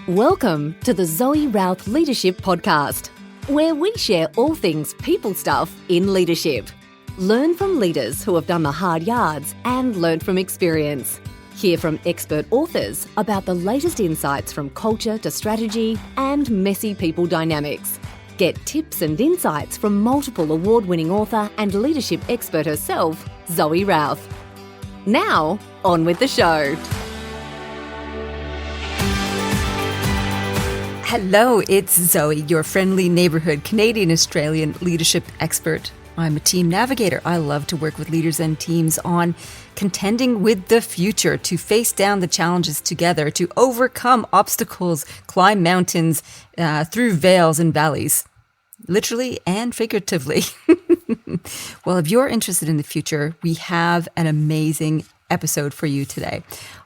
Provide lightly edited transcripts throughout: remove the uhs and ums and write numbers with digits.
Welcome to the Zoe Routh Leadership Podcast, where we share all things people stuff in leadership. Learn from leaders who have done the hard yards and learn from experience. Hear from expert authors about the latest insights from culture to strategy and messy people dynamics. Get tips and insights from multiple award-winning author and leadership expert herself, Zoe Routh. Now, on with the show. Hello, it's Zoe, your friendly neighborhood Canadian-Australian leadership expert. I'm a team navigator. I love to work with leaders and teams on contending with the future, to face down the challenges together, to overcome obstacles, climb mountains through vales and valleys, literally and figuratively. Well, if you're interested in the future, we have an amazing episode for you today.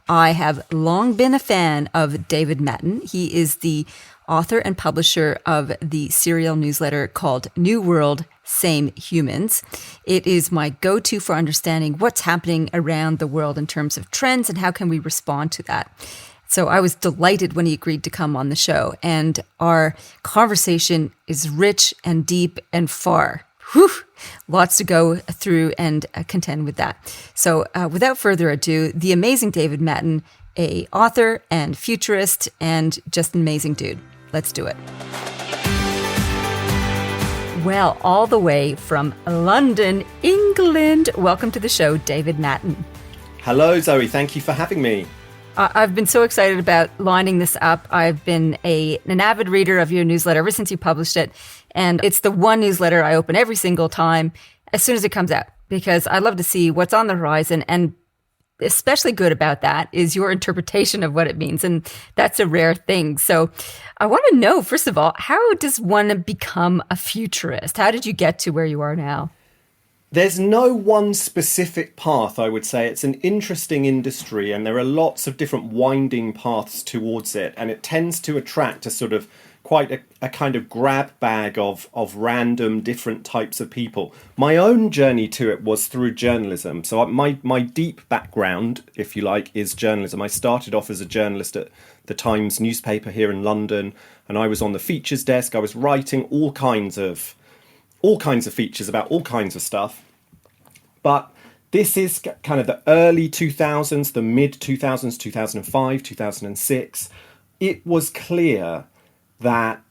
I have long been a fan of David Mattin. He is the author and publisher of the serial newsletter called New World, Same Humans. It is my go-to for understanding what's happening around the world in terms of trends and how can we respond to that. So I was delighted when he agreed to come on the show, and our conversation is rich and deep and far. Whew, lots to go through and contend with that. So without further ado, the amazing David Mattin, a author and futurist and just an amazing dude. Let's do it. Well, all the way from London, England, welcome to the show, David Mattin. Hello, Zoe. Thank you for having me. I've been so excited about lining this up. I've been an avid reader of your newsletter ever since you published it. And it's the one newsletter I open every single time as soon as it comes out, because I love to see what's on the horizon. And especially good about that is your interpretation of what it means. And that's a rare thing. So I want to know, first of all, how does one become a futurist? How did you get to where you are now? There's no one specific path, I would say. It's an interesting industry and there are lots of different winding paths towards it. And it tends to attract a sort of quite a kind of grab bag of random different types of people. My own journey to it was through journalism. So my deep background, if you like, is journalism. I started off as a journalist at the Times newspaper here in London, and I was on the features desk. I was writing all kinds of features about all kinds of stuff. But this is kind of the early 2000s, the mid 2000s, 2005, 2006. It was clear that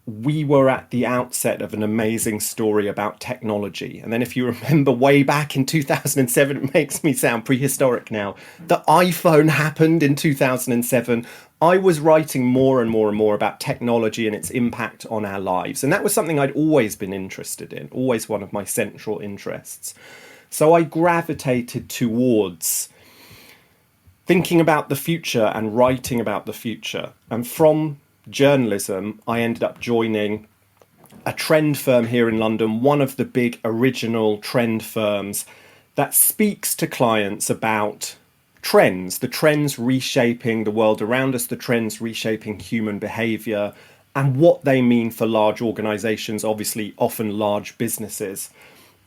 we were at the outset of an amazing story about technology. And then if you remember way back in 2007, it makes me sound prehistoric now, the iPhone happened in 2007. I was writing more and more and more about technology and its impact on our lives. And that was something I'd always been interested in, always one of my central interests. So I gravitated towards thinking about the future and writing about the future. And from journalism, I ended up joining a trend firm here in London, one of the big original trend firms that speaks to clients about trends, the trends reshaping the world around us, the trends reshaping human behavior, and what they mean for large organizations, obviously often large businesses.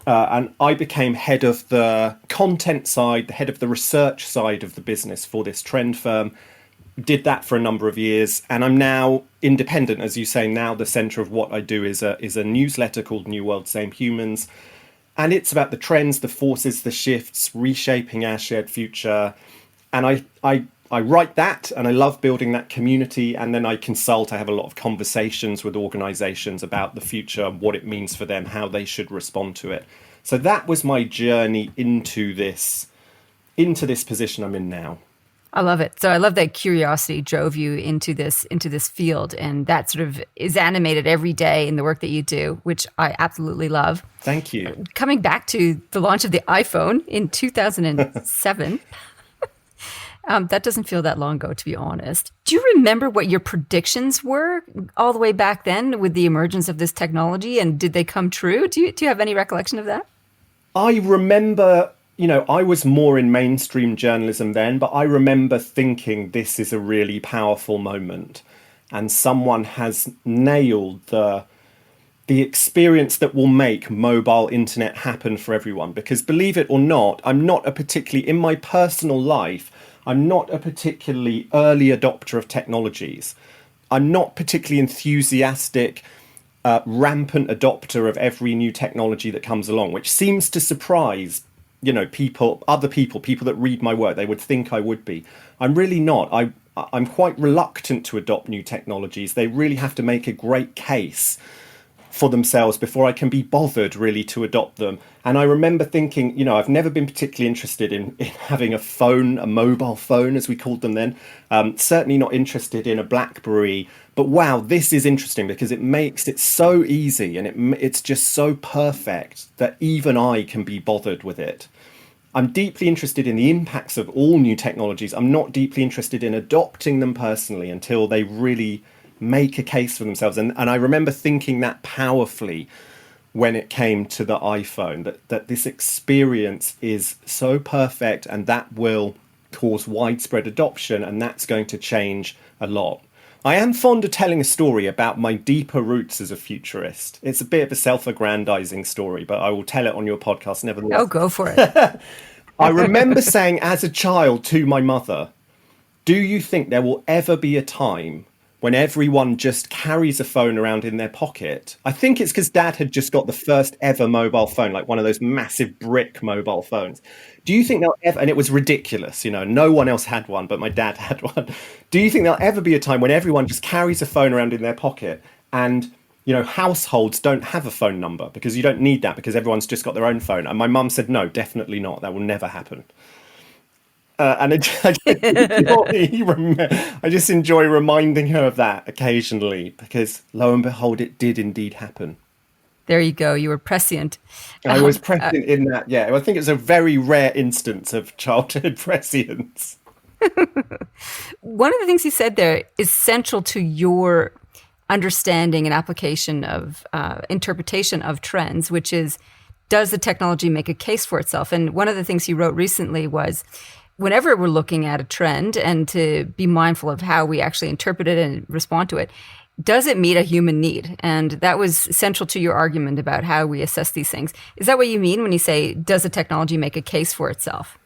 And I became head of the content side, the head of the research side of the business for this trend firm. Did that for a number of years, and I'm now independent, as you say. Now the center of what I do is a newsletter called New World, Same Humans, and it's about the trends, the forces, the shifts, reshaping our shared future. And I write that, and I love building that community, and then I consult. I have a lot of conversations with organizations about the future, what it means for them, how they should respond to it. So that was my journey into this position I'm in now. I love it. So I love that curiosity drove you into this field, and that sort of is animated every day in the work that you do, which I absolutely love. Thank you. Coming back to the launch of the iPhone in 2007, that doesn't feel that long ago, to be honest. Do you remember what your predictions were all the way back then with the emergence of this technology, and did they come true? Do you have any recollection of that? I remember, I was more in mainstream journalism then, but I remember thinking this is a really powerful moment and someone has nailed the experience that will make mobile internet happen for everyone. Because believe it or not, in my personal life, I'm not a particularly early adopter of technologies. I'm not particularly enthusiastic, rampant adopter of every new technology that comes along, which seems to surprise, other people that read my work. They would think I would be. I'm really not. I'm quite reluctant to adopt new technologies. They really have to make a great case for themselves before I can be bothered really to adopt them. And I remember thinking, I've never been particularly interested in having a mobile phone, as we called them then. Certainly not interested in a BlackBerry. But wow, this is interesting because it makes it so easy, and it's just so perfect that even I can be bothered with it. I'm deeply interested in the impacts of all new technologies. I'm not deeply interested in adopting them personally until they really make a case for themselves. And I remember thinking that powerfully when it came to the iPhone, that this experience is so perfect and that will cause widespread adoption, and that's going to change a lot. I am fond of telling a story about my deeper roots as a futurist. It's a bit of a self-aggrandizing story, but I will tell it on your podcast nevertheless. Oh, go for it. I remember saying as a child to my mother, do you think there will ever be a time when everyone just carries a phone around in their pocket? I think it's because Dad had just got the first ever mobile phone, like one of those massive brick mobile phones. Do you think there'll ever, and it was ridiculous, no one else had one, but my dad had one. Do you think there'll ever be a time when everyone just carries a phone around in their pocket and, households don't have a phone number because you don't need that because everyone's just got their own phone? And my mum said, no, definitely not. That will never happen. And I just enjoy reminding her of that occasionally because lo and behold, it did indeed happen. There you go. You were prescient. I was prescient in that. Yeah, I think it's a very rare instance of childhood prescience. One of the things you said there is central to your understanding and application of interpretation of trends, which is, does the technology make a case for itself? And one of the things you wrote recently was, whenever we're looking at a trend, and to be mindful of how we actually interpret it and respond to it, does it meet a human need? And that was central to your argument about how we assess these things. Is that what you mean when you say, does the technology make a case for itself?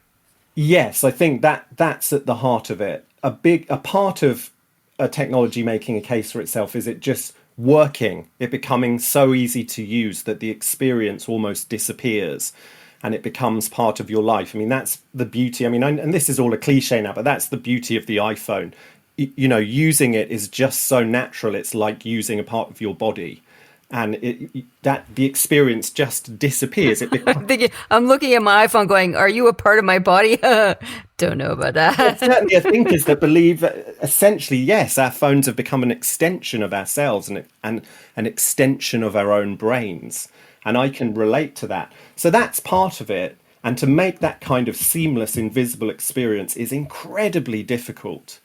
Yes, I think that's at the heart of it. A part of a technology making a case for itself is it just working, it becoming so easy to use that the experience almost disappears and it becomes part of your life. I mean, that's the beauty. I mean, and this is all a cliche now, but that's the beauty of the iPhone. Using it is just so natural. It's like using a part of your body, and the experience just disappears. I'm looking at my iPhone going, are you a part of my body? Don't know about that. There's certainly thinkers that believe that essentially, yes, our phones have become an extension of ourselves and an extension of our own brains. And I can relate to that. So that's part of it. And to make that kind of seamless, invisible experience is incredibly difficult.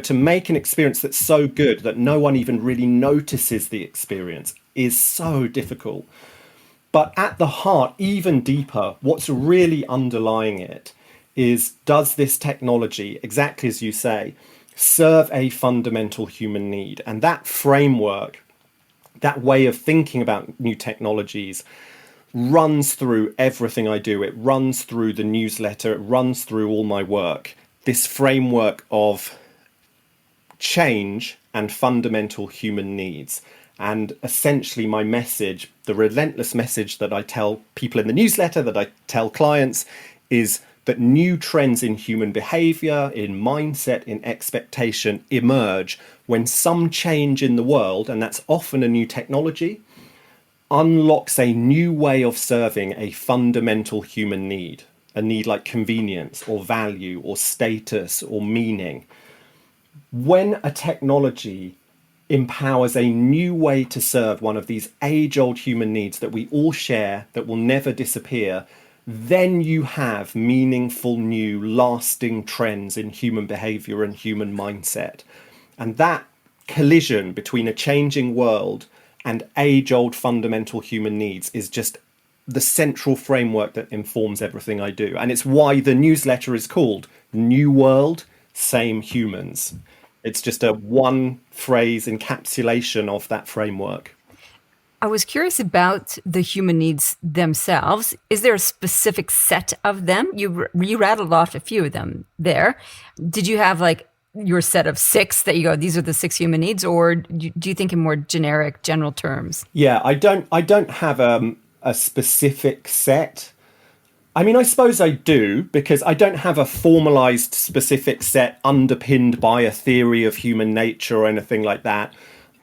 To make an experience that's so good that no one even really notices the experience is so difficult. But at the heart, even deeper, what's really underlying it is, does this technology, exactly as you say, serve a fundamental human need? And that framework, that way of thinking about new technologies, runs through everything I do. It runs through the newsletter. It runs through all my work. This framework of change and fundamental human needs. And essentially my message, the relentless message that I tell people in the newsletter, that I tell clients, is that new trends in human behavior, in mindset, in expectation emerge when some change in the world, and that's often a new technology, unlocks a new way of serving a fundamental human need, a need like convenience or value or status or meaning. When a technology empowers a new way to serve one of these age-old human needs that we all share, that will never disappear, then you have meaningful, new, lasting trends in human behavior and human mindset. And that collision between a changing world and age-old fundamental human needs is just the central framework that informs everything I do. And it's why the newsletter is called New World, Same Humans. It's just a one phrase encapsulation of that framework. I was curious about the human needs themselves. Is there a specific set of them? You rattled off a few of them there. Did you have like your set of six that you go, these are the six human needs, or do you think in more generic, general terms? Yeah, I don't have a specific set. I mean, I suppose I do, because I don't have a formalized specific set underpinned by a theory of human nature or anything like that.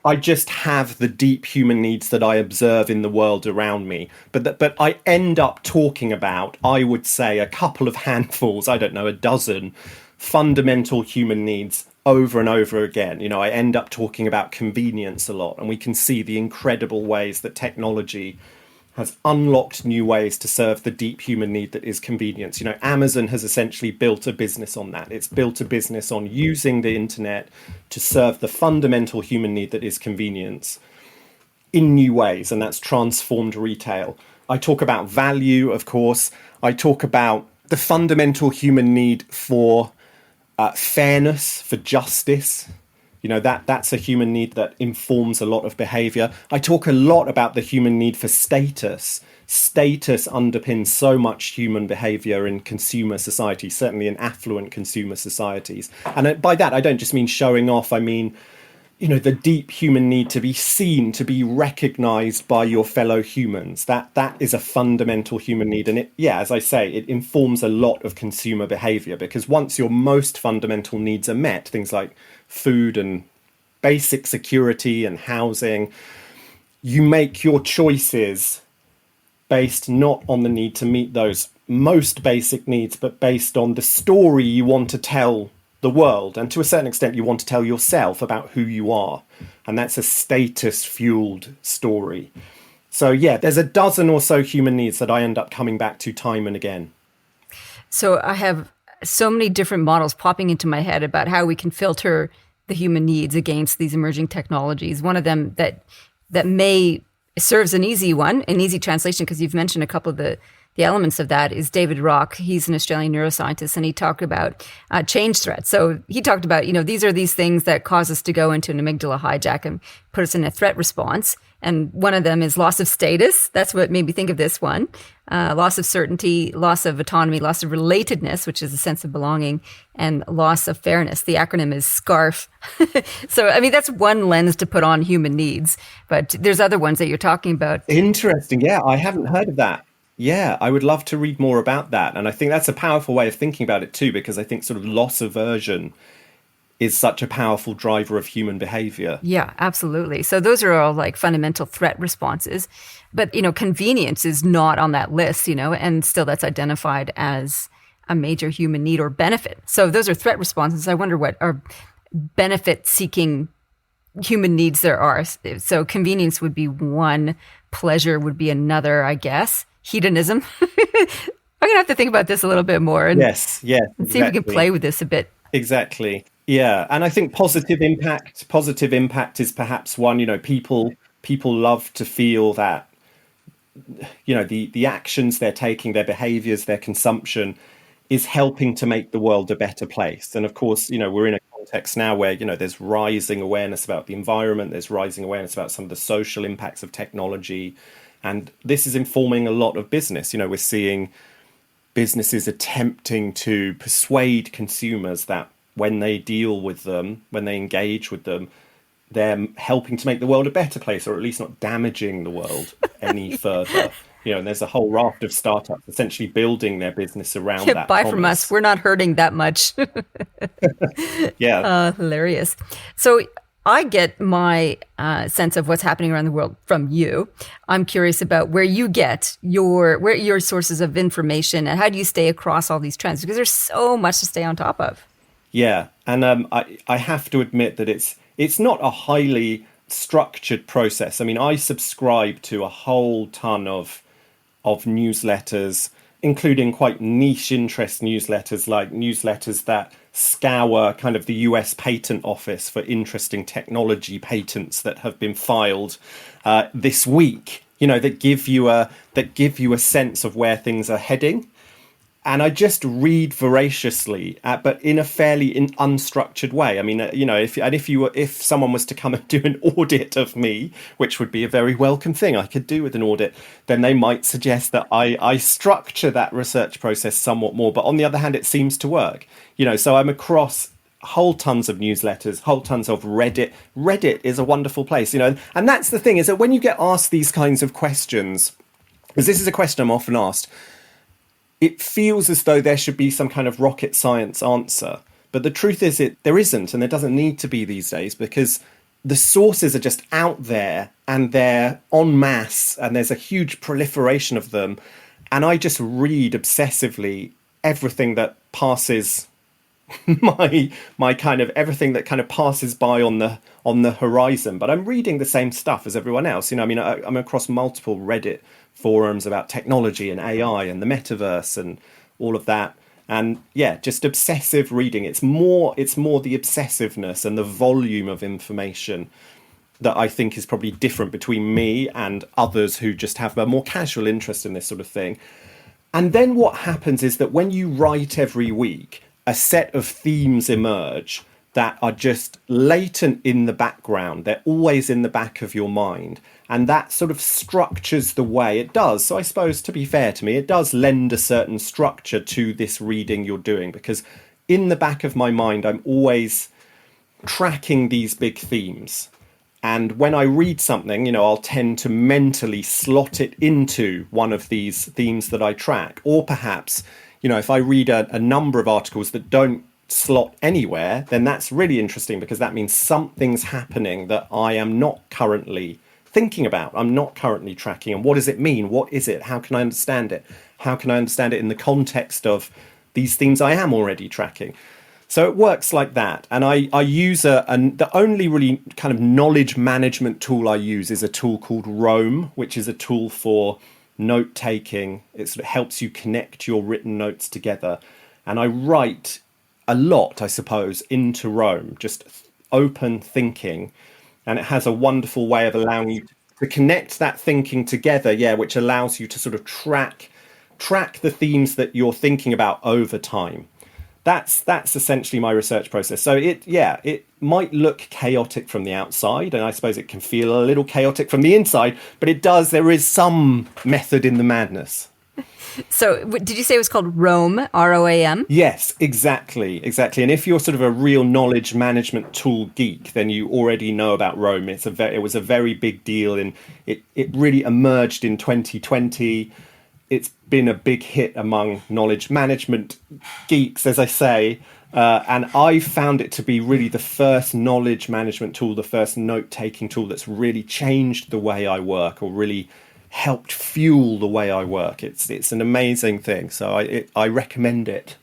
I just have the deep human needs that I observe in the world around me. But I end up talking about, I would say, a couple of handfuls, I don't know, a dozen fundamental human needs over and over again. You know, I end up talking about convenience a lot, and we can see the incredible ways that technology has unlocked new ways to serve the deep human need that is convenience. You know, Amazon has essentially built a business on that. It's built a business on using the internet to serve the fundamental human need that is convenience in new ways, and that's transformed retail. I talk about value, of course. I talk about the fundamental human need for fairness, for justice. You know, that's a human need that informs a lot of behavior. I talk a lot about the human need for status. Status underpins so much human behavior in consumer societies, certainly in affluent consumer societies. And by that, I don't just mean showing off. I mean, you know, the deep human need to be seen, to be recognized by your fellow humans. That is a fundamental human need. And it, yeah, as I say, it informs a lot of consumer behavior, because once your most fundamental needs are met, things like food and basic security and housing, you make your choices based not on the need to meet those most basic needs, but based on the story you want to tell the world. And to a certain extent, you want to tell yourself about who you are. And that's a status-fueled story. So yeah, there's a dozen or so human needs that I end up coming back to time and again. So I have so many different models popping into my head about how we can filter the human needs against these emerging technologies. One of them that may serves an easy one, an easy translation, because you've mentioned a couple of the elements of that, is David Rock. He's an Australian neuroscientist, and he talked about change threats. So he talked about, you know, these are these things that cause us to go into an amygdala hijack and put us in a threat response. And one of them is loss of status. That's what made me think of this one. Loss of certainty, loss of autonomy, loss of relatedness, which is a sense of belonging, and loss of fairness. The acronym is SCARF. So, I mean, that's one lens to put on human needs, but there's other ones that you're talking about. Interesting. Yeah, I haven't heard of that. Yeah, I would love to read more about that. And I think that's a powerful way of thinking about it too, because I think sort of loss aversion is such a powerful driver of human behavior. Yeah, absolutely. So those are all like fundamental threat responses. But, you know, convenience is not on that list, you know, and still that's identified as a major human need or benefit. So those are threat responses. I wonder what are benefit-seeking human needs there are. So convenience would be one, pleasure would be another, I guess. Hedonism. I'm going to have to think about this a little bit more. And yes, and see if we can play with this a bit. Exactly. Yeah. And I think positive impact is perhaps one. You know, people love to feel that, you know, the actions they're taking, their behaviors, their consumption is helping to make the world a better place. And of course, you know, we're in a context now where, you know, there's rising awareness about the environment, there's rising awareness about some of the social impacts of technology. And this is informing a lot of business. You know, we're seeing businesses attempting to persuade consumers that when they deal with them, when they engage with them, they're helping to make the world a better place, or at least not damaging the world any further. You know, and there's a whole raft of startups essentially building their business around that. Buy from us. We're not hurting that much. Yeah. Hilarious. So I get my sense of what's happening around the world from you. I'm curious about where you get your sources of information, and how do you stay across all these trends? Because there's so much to stay on top of. Yeah. And I have to admit that it's not a highly structured process. I mean, I subscribe to a whole ton of newsletters, including quite niche interest newsletters, like newsletters that scour kind of the US Patent Office for interesting technology patents that have been filed this week, you know, that give you a sense of where things are heading. And I just read voraciously, but in a fairly unstructured way. I mean, you know, if someone was to come and do an audit of me, which would be a very welcome thing I could do with an audit, then they might suggest that I structure that research process somewhat more. But on the other hand, it seems to work. You know, so I'm across whole tons of newsletters, whole tons of Reddit. Reddit is a wonderful place, and that's the thing, is that when you get asked these kinds of questions, because this is a question I'm often asked, it feels as though there should be some kind of rocket science answer. But the truth is there isn't, and there doesn't need to be these days, because the sources are just out there and they're en masse and there's a huge proliferation of them. And I just read obsessively everything that passes my kind of everything that kind of passes by on the horizon. But I'm reading the same stuff as everyone else. I'm across multiple Reddit forums about technology and AI and the metaverse and all of that. And yeah, just obsessive reading. It's more the obsessiveness and the volume of information that I think is probably different between me and others who just have a more casual interest in this sort of thing. And then what happens is that when you write every week, a set of themes emerge that are just latent in the background. They're always in the back of your mind. And that sort of structures the way it does. So I suppose, to be fair to me, it does lend a certain structure to this reading you're doing, because in the back of my mind, I'm always tracking these big themes. And when I read something, I'll tend to mentally slot it into one of these themes that I track. Or perhaps, if I read a number of articles that don't slot anywhere, then that's really interesting, because that means something's happening that I am not currently thinking about. I'm not currently tracking. And what does it mean? What is it? How can I understand it? How can I understand it in the context of these themes I am already tracking? So it works like that. And I use the only really kind of knowledge management tool I use is a tool called Roam, which is a tool for note taking. It sort of helps you connect your written notes together. And I write a lot, I suppose, into Roam, just open thinking. And it has a wonderful way of allowing you to connect that thinking together, which allows you to sort of track the themes that you're thinking about over time. That's essentially my research process. So it might look chaotic from the outside, and I suppose it can feel a little chaotic from the inside, but there is some method in the madness. So did you say it was called Roam, ROAM? Yes, exactly. And if you're sort of a real knowledge management tool geek, then you already know about Roam. It was a very big deal, and it really emerged in 2020. It's been a big hit among knowledge management geeks, as I say, and I found it to be really the first knowledge management tool, the first note-taking tool that's really changed the way I work, or really helped fuel the way I work. It's an amazing thing. So I recommend it.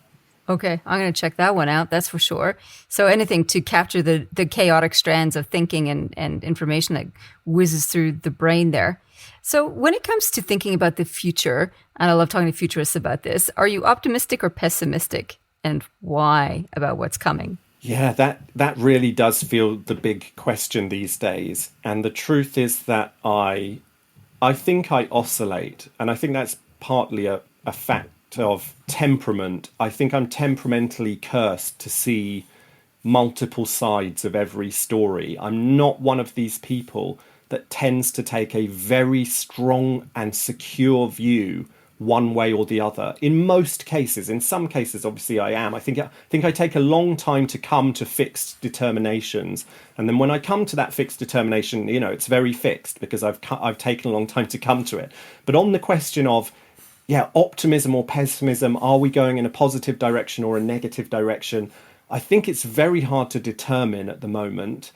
Okay, I'm going to check that one out, that's for sure. So anything to capture the chaotic strands of thinking and information that whizzes through the brain there. So when it comes to thinking about the future, and I love talking to futurists about this, are you optimistic or pessimistic? And why about what's coming? Yeah, that really does feel the big question these days. And the truth is that I think I oscillate, and I think that's partly a fact of temperament. I think I'm temperamentally cursed to see multiple sides of every story. I'm not one of these people that tends to take a very strong and secure view one way or the other. In most cases, in some cases, obviously I am. I think I take a long time to come to fixed determinations. And then when I come to that fixed determination, it's very fixed because I've taken a long time to come to it. But on the question of, optimism or pessimism, are we going in a positive direction or a negative direction? I think it's very hard to determine at the moment.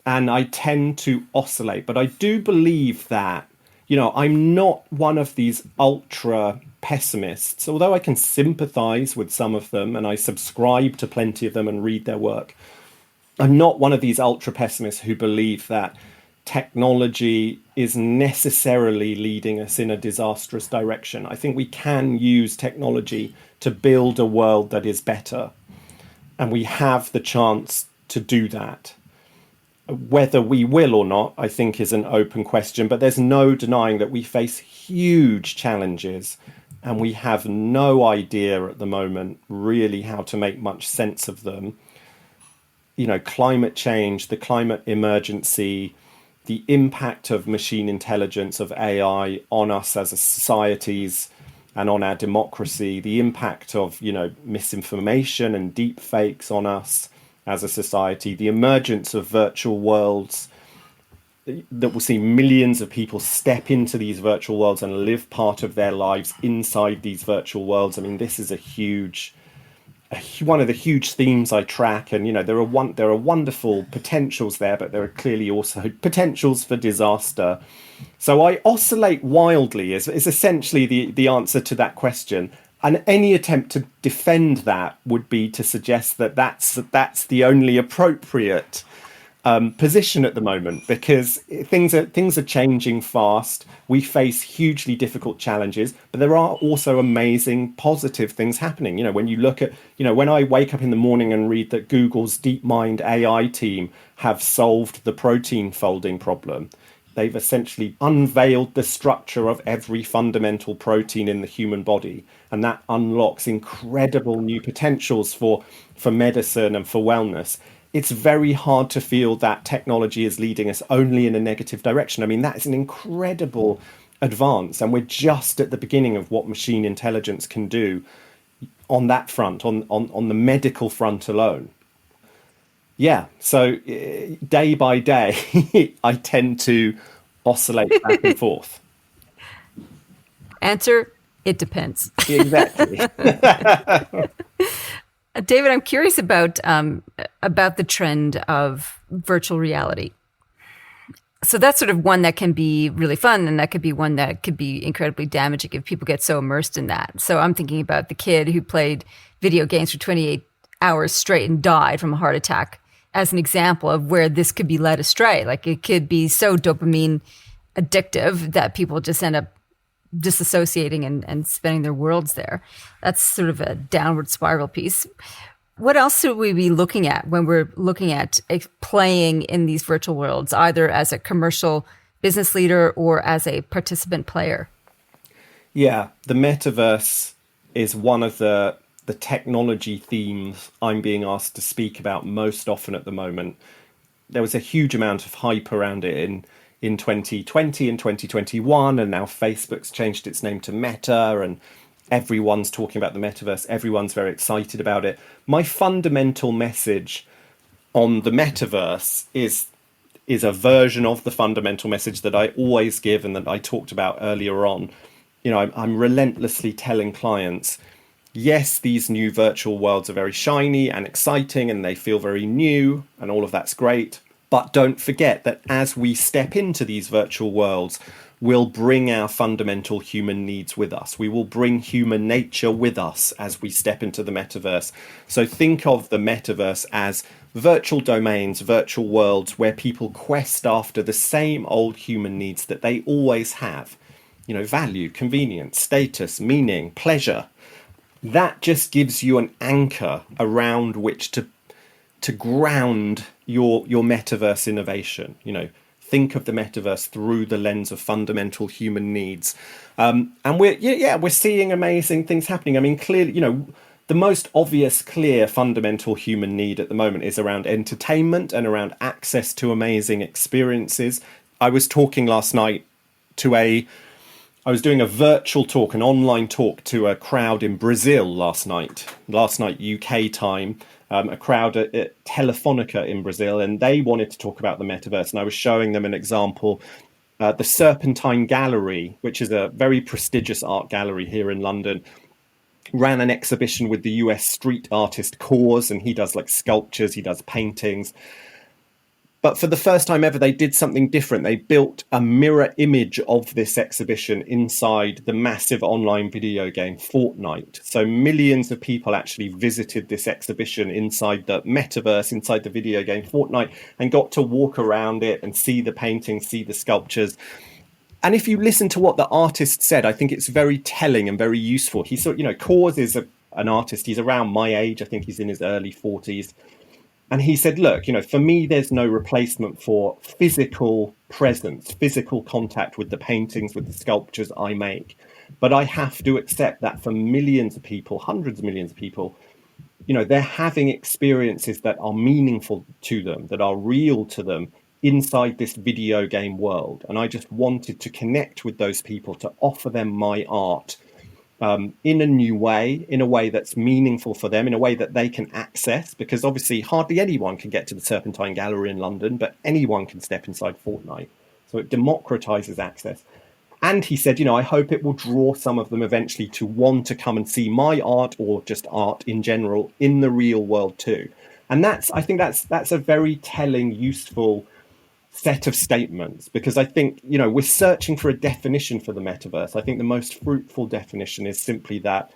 And I tend to oscillate. But I do believe that, I'm not one of these ultra pessimists, although I can sympathize with some of them and I subscribe to plenty of them and read their work. I'm not one of these ultra pessimists who believe that technology is necessarily leading us in a disastrous direction. I think we can use technology to build a world that is better. And we have the chance to do that. Whether we will or not, I think, is an open question, but there's no denying that we face huge challenges and we have no idea at the moment really how to make much sense of them. Climate change, the climate emergency, the impact of machine intelligence, of AI on us as a societies and on our democracy, the impact of, misinformation and deep fakes on us, as a society, the emergence of virtual worlds that will see millions of people step into these virtual worlds and live part of their lives inside these virtual worlds. I mean, this is one of the huge themes I track, and there are wonderful potentials there, but there are clearly also potentials for disaster. So I oscillate wildly is essentially the answer to that question. And any attempt to defend that would be to suggest that that's the only appropriate position at the moment, because things are changing fast. We face hugely difficult challenges, but there are also amazing positive things happening. When you look at, when I wake up in the morning and read that Google's DeepMind AI team have solved the protein folding problem. They've essentially unveiled the structure of every fundamental protein in the human body, and that unlocks incredible new potentials for medicine and for wellness. It's very hard to feel that technology is leading us only in a negative direction. I mean, that is an incredible advance, and we're just at the beginning of what machine intelligence can do on that front, on the medical front alone. Yeah, so day by day, I tend to oscillate back and forth. Answer, it depends. Exactly. David, I'm curious about the trend of virtual reality. So that's sort of one that can be really fun, and that could be one that could be incredibly damaging if people get so immersed in that. So I'm thinking about the kid who played video games for 28 hours straight and died from a heart attack as an example of where this could be led astray. Like, it could be so dopamine addictive that people just end up disassociating and spending their worlds there. That's sort of a downward spiral piece. What else should we be looking at when we're looking at playing in these virtual worlds, either as a commercial business leader or as a participant player? Yeah, the metaverse is one of the technology themes I'm being asked to speak about most often at the moment. There was a huge amount of hype around it in 2020 and 2021, and now Facebook's changed its name to Meta, and everyone's talking about the metaverse. Everyone's very excited about it. My fundamental message on the metaverse is a version of the fundamental message that I always give and that I talked about earlier on. I'm relentlessly telling clients, yes, these new virtual worlds are very shiny and exciting and they feel very new and all of that's great. But don't forget that as we step into these virtual worlds, we'll bring our fundamental human needs with us. We will bring human nature with us as we step into the metaverse. So think of the metaverse as virtual domains, virtual worlds where people quest after the same old human needs that they always have. Value, convenience, status, meaning, pleasure. That just gives you an anchor around which to ground your metaverse innovation. Think of the metaverse through the lens of fundamental human needs, and we're seeing amazing things happening. I mean, clearly, the most obvious, clear, fundamental human need at the moment is around entertainment and around access to amazing experiences. I was talking last night I was doing a virtual talk, an online talk to a crowd in Brazil last night UK time, a crowd at Telefonica in Brazil, and they wanted to talk about the metaverse. And I was showing them an example. The Serpentine Gallery, which is a very prestigious art gallery here in London, ran an exhibition with the US street artist Cause, and he does like sculptures, he does paintings. But for the first time ever, they did something different. They built a mirror image of this exhibition inside the massive online video game Fortnite. So millions of people actually visited this exhibition inside the metaverse, inside the video game Fortnite, and got to walk around it and see the paintings, see the sculptures. And if you listen to what the artist said, I think it's very telling and very useful. Cause is an artist. He's around my age. I think he's in his early 40s. And he said, look, for me, there's no replacement for physical presence, physical contact with the paintings, with the sculptures I make. But I have to accept that for millions of people, hundreds of millions of people, they're having experiences that are meaningful to them, that are real to them inside this video game world. And I just wanted to connect with those people, to offer them my art, in a new way, in a way that's meaningful for them, in a way that they can access, because obviously hardly anyone can get to the Serpentine Gallery in London, but anyone can step inside Fortnite. So it democratizes access. And he said, I hope it will draw some of them eventually to want to come and see my art, or just art in general, in the real world too. And I think that's a very telling, useful set of statements, because I think, we're searching for a definition for the metaverse. I think the most fruitful definition is simply that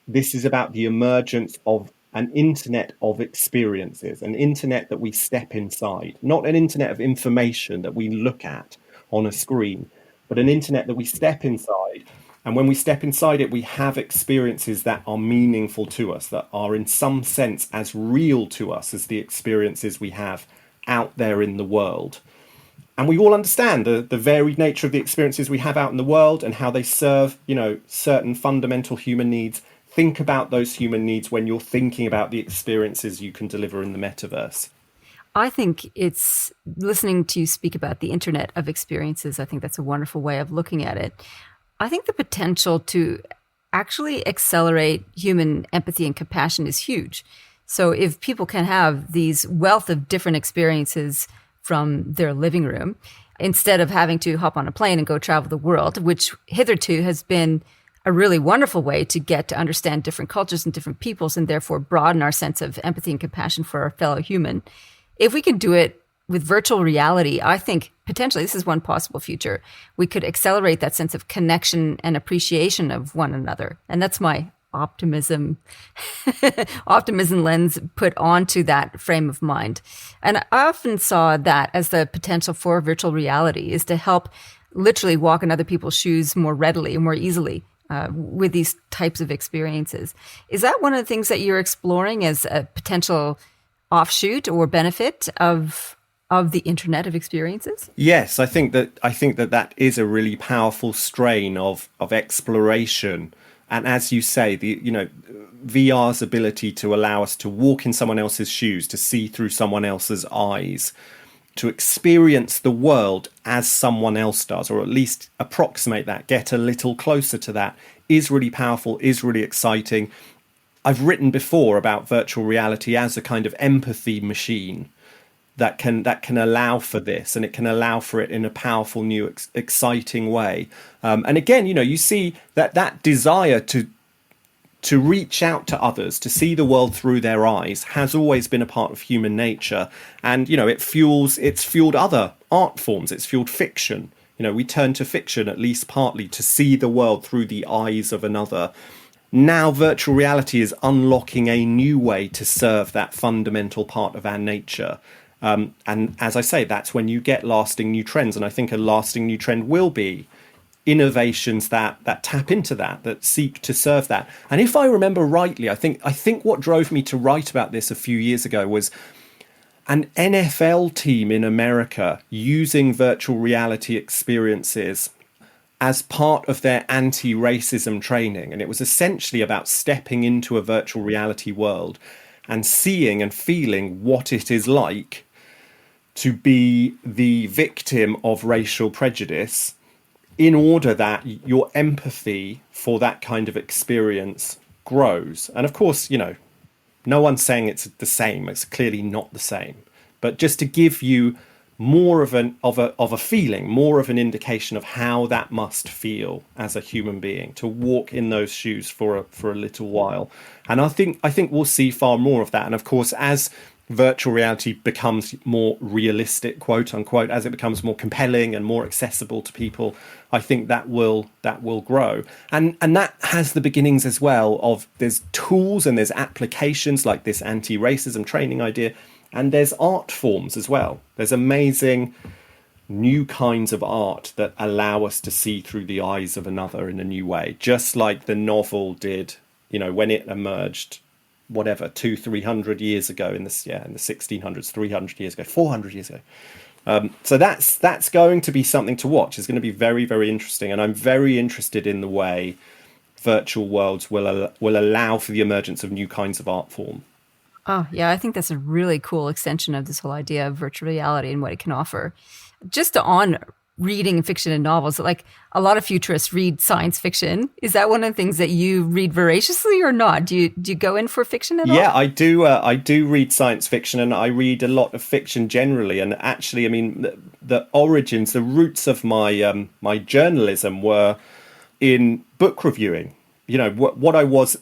this is about the emergence of an internet of experiences, an internet that we step inside, not an internet of information that we look at on a screen, but an internet that we step inside. And when we step inside it, we have experiences that are meaningful to us, that are in some sense as real to us as the experiences we have out there in the world. And we all understand the varied nature of the experiences we have out in the world and how they serve, certain fundamental human needs. Think about those human needs when you're thinking about the experiences you can deliver in the metaverse. I think it's listening to you speak about the internet of experiences. I think that's a wonderful way of looking at it. I think the potential to actually accelerate human empathy and compassion is huge. So if people can have these wealth of different experiences from their living room, instead of having to hop on a plane and go travel the world, which hitherto has been a really wonderful way to get to understand different cultures and different peoples, and therefore broaden our sense of empathy and compassion for our fellow human. If we can do it with virtual reality, I think potentially this is one possible future. We could accelerate that sense of connection and appreciation of one another. And that's my optimism lens put onto that frame of mind. And I often saw that as the potential for virtual reality, is to help literally walk in other people's shoes more readily and more easily with these types of experiences. Is that one of the things that you're exploring as a potential offshoot or benefit of the internet of experiences? Yes, I think that is a really powerful strain of exploration. And as you say, VR's ability to allow us to walk in someone else's shoes, to see through someone else's eyes, to experience the world as someone else does, or at least approximate that, get a little closer to that, is really powerful, is really exciting. I've written before about virtual reality as a kind of empathy machine that can allow for this, and it can allow for it in a powerful, new, exciting way. And again, you see that desire to reach out to others, to see the world through their eyes, has always been a part of human nature. And it's fueled other art forms. It's fueled fiction. We turn to fiction at least partly to see the world through the eyes of another. Now virtual reality is unlocking a new way to serve that fundamental part of our nature. And as I say, that's when you get lasting new trends. And I think a lasting new trend will be innovations that tap into that seek to serve that. And if I remember rightly, I think what drove me to write about this a few years ago was an NFL team in America using virtual reality experiences as part of their anti-racism training. And it was essentially about stepping into a virtual reality world and seeing and feeling what it is like to be the victim of racial prejudice, in order that your empathy for that kind of experience grows. And of course, no one's saying it's the same. It's clearly not the same. But just to give you more of a feeling, more of an indication of how that must feel as a human being, to walk in those shoes for a little while. And I think we'll see far more of that. And of course, as virtual reality becomes more realistic, quote unquote, as it becomes more compelling and more accessible to people, I think that will grow. And that has the beginnings as well of, there's tools and there's applications like this anti-racism training idea, and there's art forms as well. There's amazing new kinds of art that allow us to see through the eyes of another in a new way, just like the novel did, when it emerged, 200-300 years ago in the 1600s, 300 years ago, 400 years ago. So that's going to be something to watch. It's going to be very, very interesting. And I'm very interested in the way virtual worlds will allow for the emergence of new kinds of art form. Oh, yeah, I think that's a really cool extension of this whole idea of virtual reality and what it can offer. Just on reading fiction and novels, like a lot of futurists read science fiction. Is that one of the things that you read voraciously or not? Do you go in for fiction at all? Yeah, I do. I do read science fiction, and I read a lot of fiction generally. And actually, I mean, the origins, the roots of my my journalism were in book reviewing. You know, what I was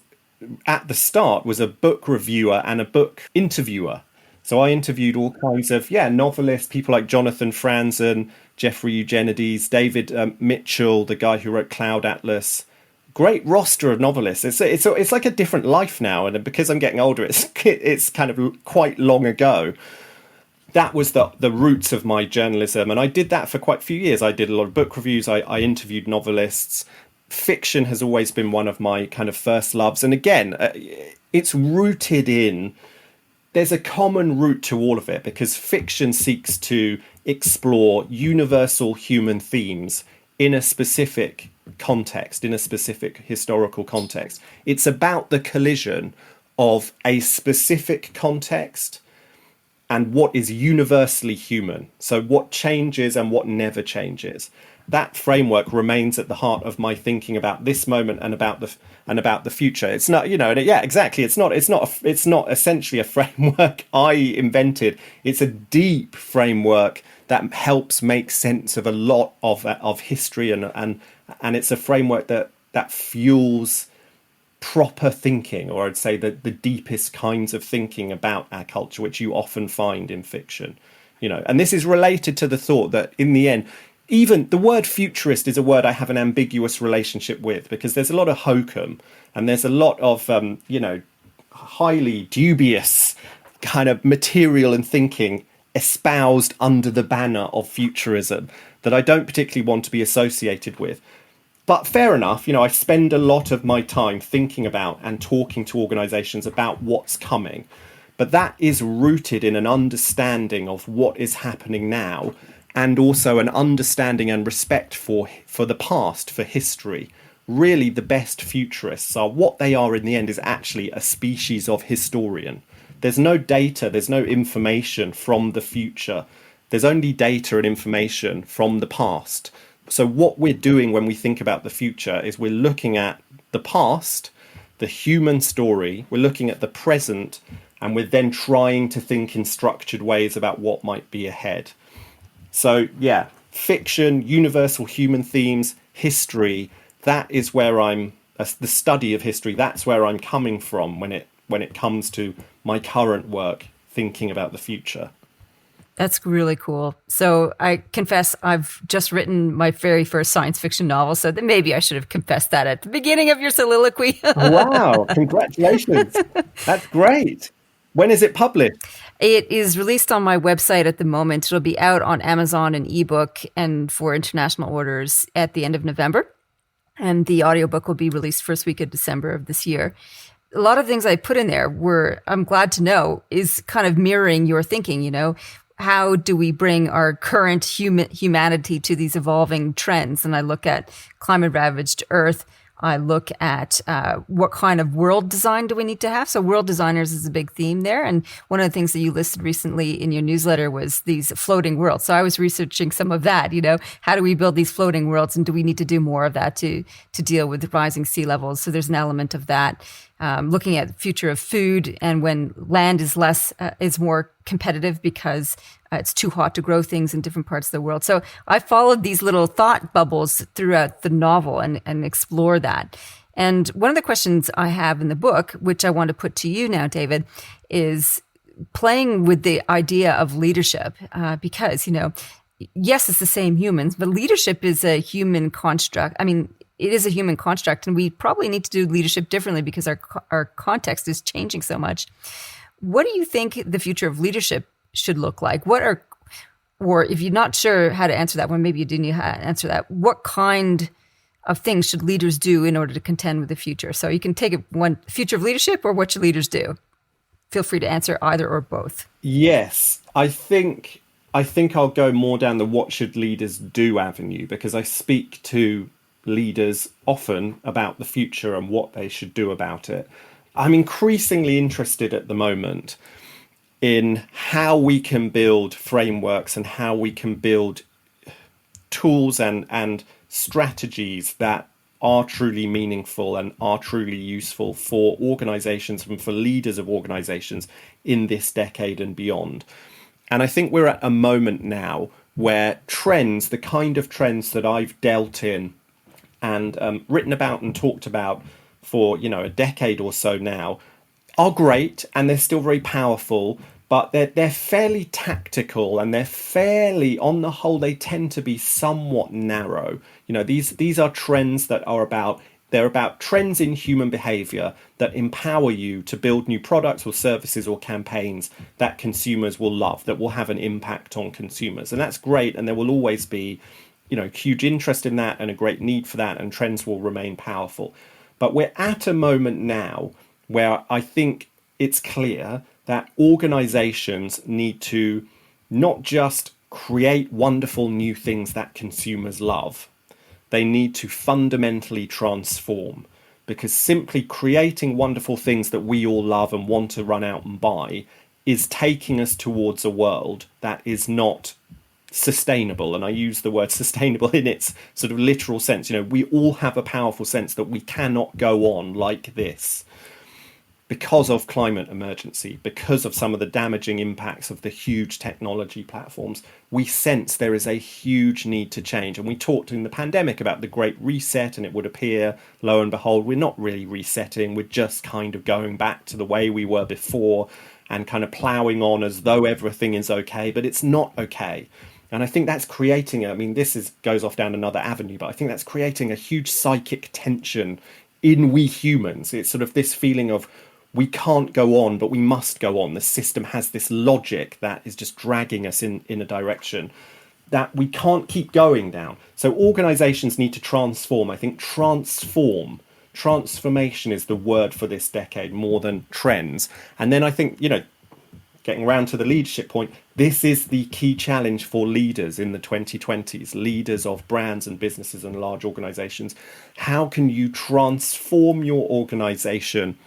at the start was a book reviewer and a book interviewer. So I interviewed all kinds of novelists, people like Jonathan Franzen, Jeffrey Eugenides, David Mitchell, the guy who wrote Cloud Atlas. Great roster of novelists. It's like a different life now, and because I'm getting older, it's kind of quite long ago. That was the roots of my journalism, and I did that for quite a few years. I did a lot of book reviews. I interviewed novelists. Fiction has always been one of my kind of first loves, and again, it's rooted in. There's a common root to all of it because fiction seeks to explore universal human themes in a specific context, in a specific historical context. It's about the collision of a specific context and what is universally human. So what changes and what never changes. That framework remains at the heart of my thinking about this moment and about the future. It's not, exactly. It's not essentially a framework I invented. It's a deep framework that helps make sense of a lot of history, and it's a framework that fuels proper thinking, or I'd say the deepest kinds of thinking about our culture, which you often find in fiction. And this is related to the thought that in the end, even the word futurist is a word I have an ambiguous relationship with, because there's a lot of hokum and there's a lot of, highly dubious kind of material and thinking espoused under the banner of futurism that I don't particularly want to be associated with. But fair enough, I spend a lot of my time thinking about and talking to organizations about what's coming. But that is rooted in an understanding of what is happening now, and also an understanding and respect for the past, for history. Really, the best futurists are what they are in the end is actually a species of historian. There's no data, there's no information from the future. There's only data and information from the past. So what we're doing when we think about the future is we're looking at the past, the human story, we're looking at the present, and we're then trying to think in structured ways about what might be ahead. So, fiction, universal human themes, history, that is where the study of history, that's where I'm coming from when it comes to my current work, thinking about the future. That's really cool. So I confess I've just written my very first science fiction novel, so then maybe I should have confessed that at the beginning of your soliloquy. Wow, congratulations. That's great. When is it published? It is released on my website at the moment. It'll be out on Amazon and ebook and for international orders at the end of November. And the audiobook will be released first week of December of this year. A lot of things I put in there I'm glad to know, is kind of mirroring your thinking, How do we bring our current humanity to these evolving trends? And I look at climate-ravaged Earth. I look at what kind of world design do we need to have. So world designers is a big theme there. And one of the things that you listed recently in your newsletter was these floating worlds. So I was researching some of that, how do we build these floating worlds, and do we need to do more of that to deal with rising sea levels? So there's an element of that. Looking at the future of food, and when land is is more competitive because it's too hot to grow things in different parts of the world. So I followed these little thought bubbles throughout the novel and explore that. And one of the questions I have in the book, which I want to put to you now, David, is playing with the idea of leadership, because, yes, it's the same humans, but leadership is a human construct. I mean, it is a human construct, and we probably need to do leadership differently because our context is changing so much. What do you think the future of leadership should look like? Or if you're not sure how to answer that one, maybe you do need to answer that. What kind of things should leaders do in order to contend with the future? So you can take it one, future of leadership, or what should leaders do? Feel free to answer either or both. Yes, I think I'll go more down the what should leaders do avenue, because I speak to leaders often about the future and what they should do about it. I'm increasingly interested at the moment in how we can build frameworks and how we can build tools and strategies that are truly meaningful and are truly useful for organizations and for leaders of organizations in this decade and beyond. And I think we're at a moment now where trends, the kind of trends that I've dealt in and written about and talked about for, a decade or so now, are great and they're still very powerful, but they're fairly tactical and they're fairly, on the whole, they tend to be somewhat narrow. These are trends that are they're about trends in human behavior that empower you to build new products or services or campaigns that consumers will love, that will have an impact on consumers. And that's great. And there will always be, huge interest in that and a great need for that, and trends will remain powerful. But we're at a moment now where I think it's clear that organizations need to not just create wonderful new things that consumers love. They need to fundamentally transform, because simply creating wonderful things that we all love and want to run out and buy is taking us towards a world that is not sustainable. And I use the word sustainable in its sort of literal sense. We all have a powerful sense that we cannot go on like this because of climate emergency, because of some of the damaging impacts of the huge technology platforms. We sense there is a huge need to change. And we talked in the pandemic about the Great Reset, and it would appear, lo and behold, we're not really resetting. We're just kind of going back to the way we were before and kind of ploughing on as though everything is okay, but it's not okay. And I think that's creating, goes off down another avenue, but I think that's creating a huge psychic tension in we humans. It's sort of this feeling of, we can't go on, but we must go on. The system has this logic that is just dragging us in a direction that we can't keep going down. So organizations need to transform. I think transformation is the word for this decade more than trends. And then I think, getting around to the leadership point, this is the key challenge for leaders in the 2020s, leaders of brands and businesses and large organizations. How can you transform your organization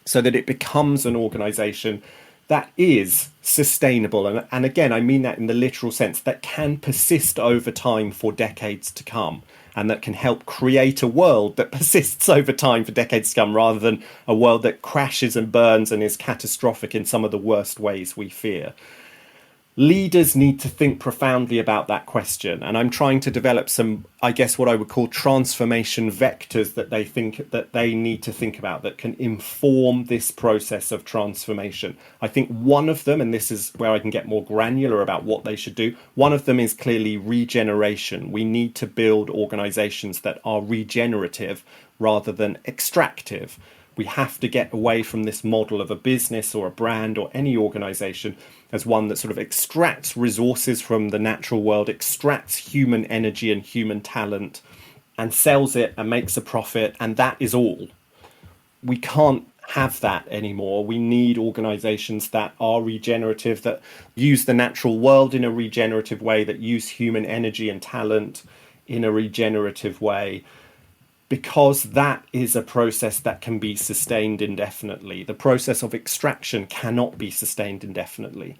so that it becomes an organization that is sustainable? And again, I mean that in the literal sense, that can persist over time for decades to come, and that can help create a world that persists over time for decades to come, rather than a world that crashes and burns and is catastrophic in some of the worst ways we fear. Leaders need to think profoundly about that question. And I'm trying to develop some, I guess, what I would call transformation vectors that they need to think about, that can inform this process of transformation. I think one of them, and this is where I can get more granular about what they should do, one of them is clearly regeneration. We need to build organizations that are regenerative rather than extractive. We have to get away from this model of a business or a brand or any organization as one that sort of extracts resources from the natural world, extracts human energy and human talent, and sells it and makes a profit, and that is all. We can't have that anymore. We need organizations that are regenerative, that use the natural world in a regenerative way, that use human energy and talent in a regenerative way, because that is a process that can be sustained indefinitely. The process of extraction cannot be sustained indefinitely.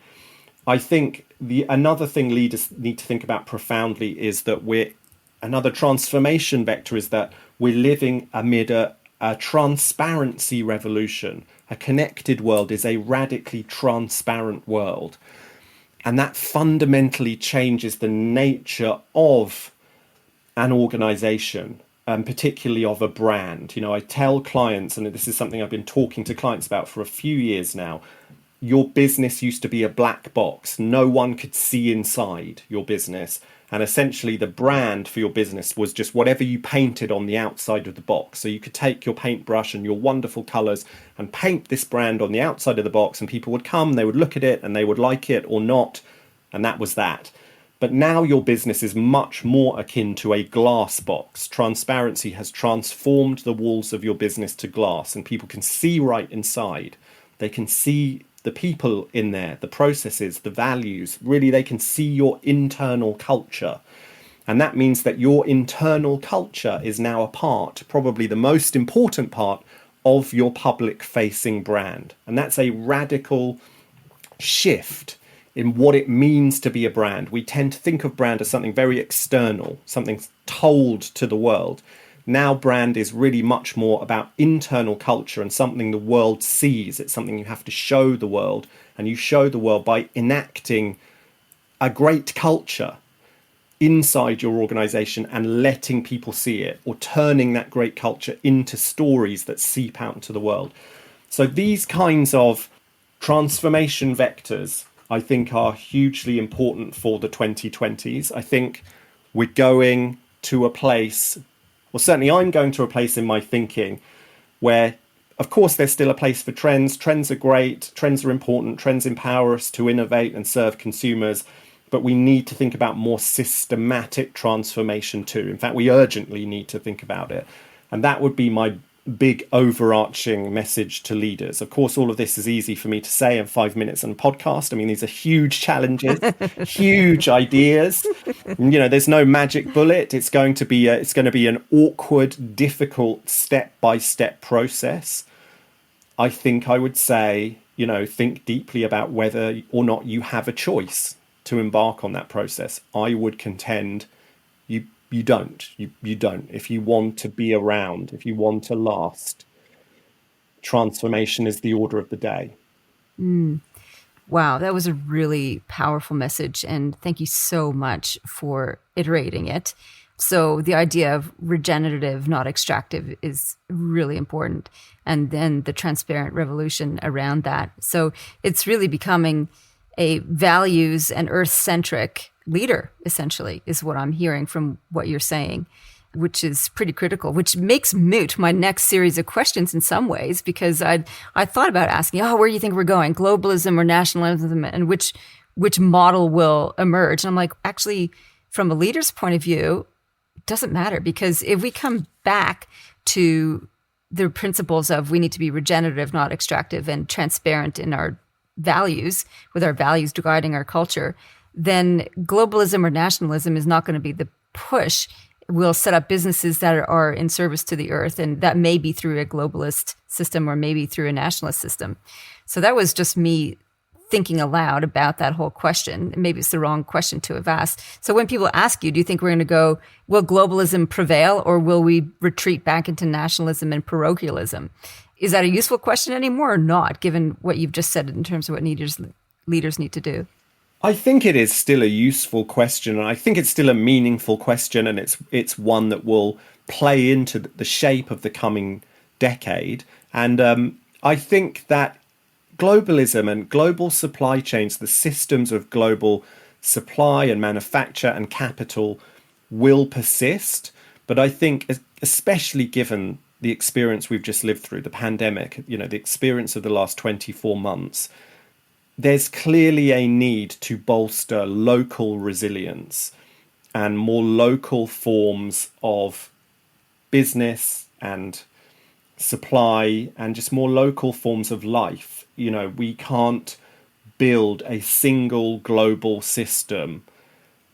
I think another thing leaders need to think about profoundly is that another transformation vector is that we're living amid a transparency revolution. A connected world is a radically transparent world. And that fundamentally changes the nature of an organization, particularly of a brand. I tell clients, and this is something I've been talking to clients about for a few years now, your business used to be a black box. No one could see inside your business. And essentially the brand for your business was just whatever you painted on the outside of the box. So you could take your paintbrush and your wonderful colors and paint this brand on the outside of the box, and people would come, they would look at it and they would like it or not. And that was that. But now your business is much more akin to a glass box. Transparency has transformed the walls of your business to glass, and people can see right inside. They can see the people in there, the processes, the values. Really, they can see your internal culture. And that means that your internal culture is now a part, probably the most important part, of your public-facing brand. And that's a radical shift in what it means to be a brand. We tend to think of brand as something very external, something told to the world. Now brand is really much more about internal culture and something the world sees. It's something you have to show the world, and you show the world by enacting a great culture inside your organization and letting people see it, or turning that great culture into stories that seep out into the world. So these kinds of transformation vectors, I think, are hugely important for the 2020s. I think we're going to a place, well, certainly I'm going to a place in my thinking where, of course, there's still a place for trends. Trends are great. Trends are important. Trends empower us to innovate and serve consumers. But we need to think about more systematic transformation too. In fact, we urgently need to think about it. And that would be my big overarching message to leaders. Of course, all of this is easy for me to say in 5 minutes on a podcast. I mean, these are huge challenges, huge ideas. There's no magic bullet. It's going to be an awkward, difficult, step-by-step process. I think I would say, think deeply about whether or not you have a choice to embark on that process. I would contend you don't. You don't. If you want to be around, if you want to last, transformation is the order of the day. Wow, that was a really powerful message. And thank you so much for iterating it. So the idea of regenerative, not extractive, is really important. And then the transparent revolution around that. So it's really becoming a values and earth-centric leader, essentially, is what I'm hearing from what you're saying, which is pretty critical, which makes moot my next series of questions in some ways, because I thought about asking, where do you think we're going? Globalism or nationalism, and which model will emerge? And I'm like, actually, from a leader's point of view, it doesn't matter, because if we come back to the principles of we need to be regenerative, not extractive, and transparent in our values, with our values guiding our culture, then globalism or nationalism is not going to be the push. We'll set up businesses that are in service to the earth, and that may be through a globalist system or maybe through a nationalist system. So that was just me thinking aloud about that whole question. Maybe it's the wrong question to have asked. So when people ask you, do you think we're going to go, will globalism prevail, or will we retreat back into nationalism and parochialism? Is that a useful question anymore or not, given what you've just said in terms of what leaders need to do? I think it is still a useful question, and I think it's still a meaningful question, and it's one that will play into the shape of the coming decade. And I think that globalism and global supply chains, the systems of global supply and manufacture and capital, will persist. But I think, especially given the experience we've just lived through, the pandemic, the experience of the last 24 months, there's clearly a need to bolster local resilience and more local forms of business and supply, and just more local forms of life. We can't build a single global system